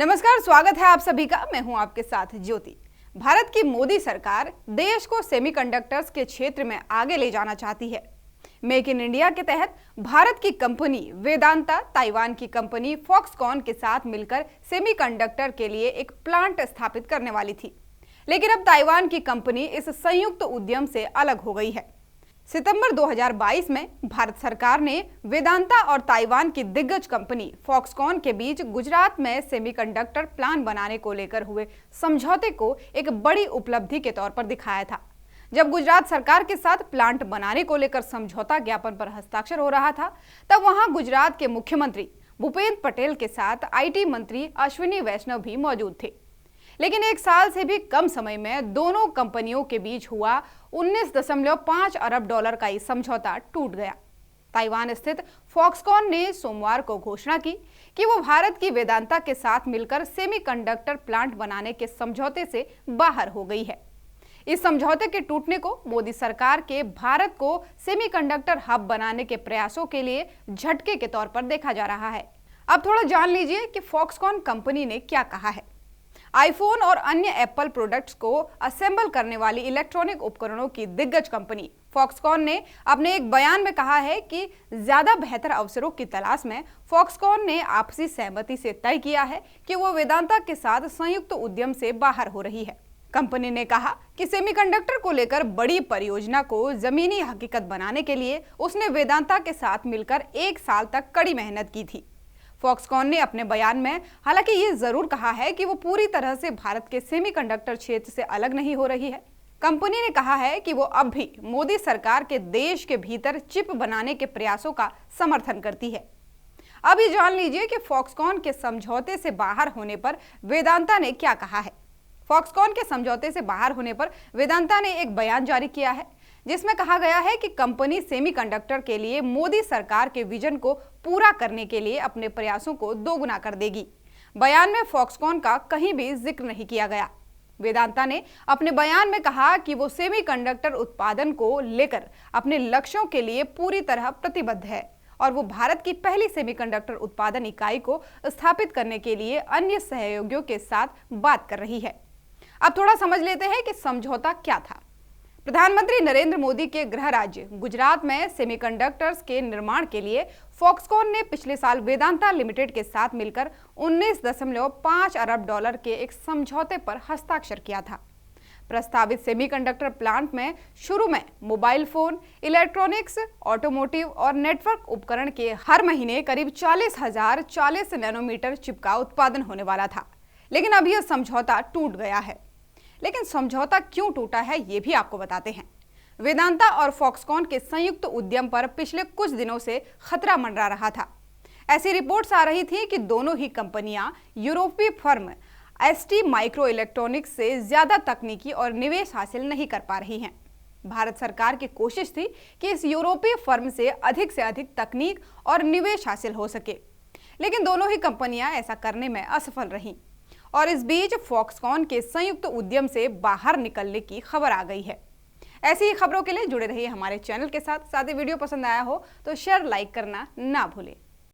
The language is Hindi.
नमस्कार, स्वागत है आप सभी का। मैं हूं आपके साथ ज्योति। भारत की मोदी सरकार देश को सेमीकंडक्टर्स के क्षेत्र में आगे ले जाना चाहती है। मेक इन इंडिया के तहत भारत की कंपनी वेदांता ताइवान की कंपनी फॉक्सकॉन के साथ मिलकर सेमीकंडक्टर के लिए एक प्लांट स्थापित करने वाली थी, लेकिन अब ताइवान की कंपनी इस संयुक्त उद्यम से अलग हो गई है। सितंबर 2022 में भारत सरकार ने वेदांता और ताइवान की दिग्गज कंपनी फॉक्सकॉन के बीच गुजरात में सेमीकंडक्टर प्लांट बनाने को लेकर हुए समझौते को एक बड़ी उपलब्धि के तौर पर दिखाया था। जब गुजरात सरकार के साथ प्लांट बनाने को लेकर समझौता ज्ञापन पर हस्ताक्षर हो रहा था, तब वहां गुजरात के मुख्यमंत्री भूपेंद्र पटेल के साथ आईटी मंत्री अश्विनी वैष्णव भी मौजूद थे। लेकिन एक साल से भी कम समय में दोनों कंपनियों के बीच हुआ 19.5 अरब डॉलर का ये समझौता टूट गया। ताइवान स्थित फॉक्सकॉन ने सोमवार को घोषणा की कि वो भारत की वेदांता के साथ मिलकर सेमीकंडक्टर प्लांट बनाने के समझौते से बाहर हो गई है। इस समझौते के टूटने को मोदी सरकार के भारत को सेमीकंडक्टर हब बनाने के प्रयासों के लिए झटके के तौर पर देखा जा रहा है। अब थोड़ा जान लीजिए कि फॉक्सकॉन कंपनी ने क्या कहा है। आईफोन और अन्य एप्पल प्रोडक्ट्स को असेंबल करने वाली इलेक्ट्रॉनिक उपकरणों की दिग्गज कंपनी फॉक्सकॉन ने अपने एक बयान में कहा है कि ज्यादा बेहतर अवसरों की तलाश में फॉक्सकॉन ने आपसी सहमति से तय किया है कि वो वेदांता के साथ संयुक्त उद्यम से बाहर हो रही है। कंपनी ने कहा कि सेमीकंडक्टर को लेकर बड़ी परियोजना को जमीनी हकीकत बनाने के लिए उसने वेदांता के साथ मिलकर 1 साल तक कड़ी मेहनत की थी। फॉक्सकॉन ने अपने बयान में हालांकि ये जरूर कहा है कि वो पूरी तरह से भारत के सेमीकंडक्टर क्षेत्र से अलग नहीं हो रही है। कंपनी ने कहा है कि वो अब भी मोदी सरकार के देश के भीतर चिप बनाने के प्रयासों का समर्थन करती है। अब ये जान लीजिए कि फॉक्सकॉन के समझौते से बाहर होने पर वेदांता ने क्या कहा है। फॉक्सकॉन के समझौते से बाहर होने पर वेदांता ने एक बयान जारी किया है, जिसमें कहा गया है कि कंपनी सेमीकंडक्टर के लिए मोदी सरकार के विजन को पूरा करने के लिए अपने प्रयासों को दोगुना कर देगी। बयान में फॉक्सकॉन का कहीं भी जिक्र नहीं किया गया। वेदांता ने अपने बयान में कहा कि वो सेमीकंडक्टर उत्पादन को लेकर अपने लक्ष्यों के लिए पूरी तरह प्रतिबद्ध है और वो भारत की पहली सेमीकंडक्टर उत्पादन इकाई को स्थापित करने के लिए अन्य सहयोगियों के साथ बात कर रही है। अब थोड़ा समझ लेते हैं कि समझौता क्या था। प्रधानमंत्री नरेंद्र मोदी के गृह राज्य गुजरात में सेमीकंडक्टर्स के निर्माण के लिए फॉक्सकॉन ने पिछले साल वेदांता लिमिटेड के साथ मिलकर 19.5 अरब डॉलर के एक समझौते पर हस्ताक्षर किया था। प्रस्तावित सेमीकंडक्टर प्लांट में शुरू में मोबाइल फोन, इलेक्ट्रॉनिक्स, ऑटोमोटिव और नेटवर्क उपकरण के हर महीने करीब 40,040 नैनोमीटर चिप का उत्पादन होने वाला था, लेकिन अब यह समझौता टूट गया है। लेकिन समझौता क्यों टूटा है, ये भी आपको बताते हैं। वेदांता और फॉक्सकॉन के संयुक्त उद्यम पर पिछले कुछ दिनों से खतरा मंडरा रहा था। ऐसी रिपोर्ट्स आ रही थी कि दोनों ही कंपनियां यूरोपीय फर्म एसटी माइक्रो इलेक्ट्रॉनिक्स से ज्यादा तकनीकी और निवेश हासिल नहीं कर पा रही हैं। भारत सरकार की कोशिश थी कि इस यूरोपीय फर्म से अधिक तकनीक और निवेश हासिल हो सके, लेकिन दोनों ही कंपनियां ऐसा करने में असफल रहीं और इस बीच फॉक्सकॉन के संयुक्त उद्यम से बाहर निकलने की खबर आ गई है। ऐसी ही खबरों के लिए जुड़े रहिए हमारे चैनल के साथ ही वीडियो पसंद आया हो तो शेयर, लाइक करना ना भूलें।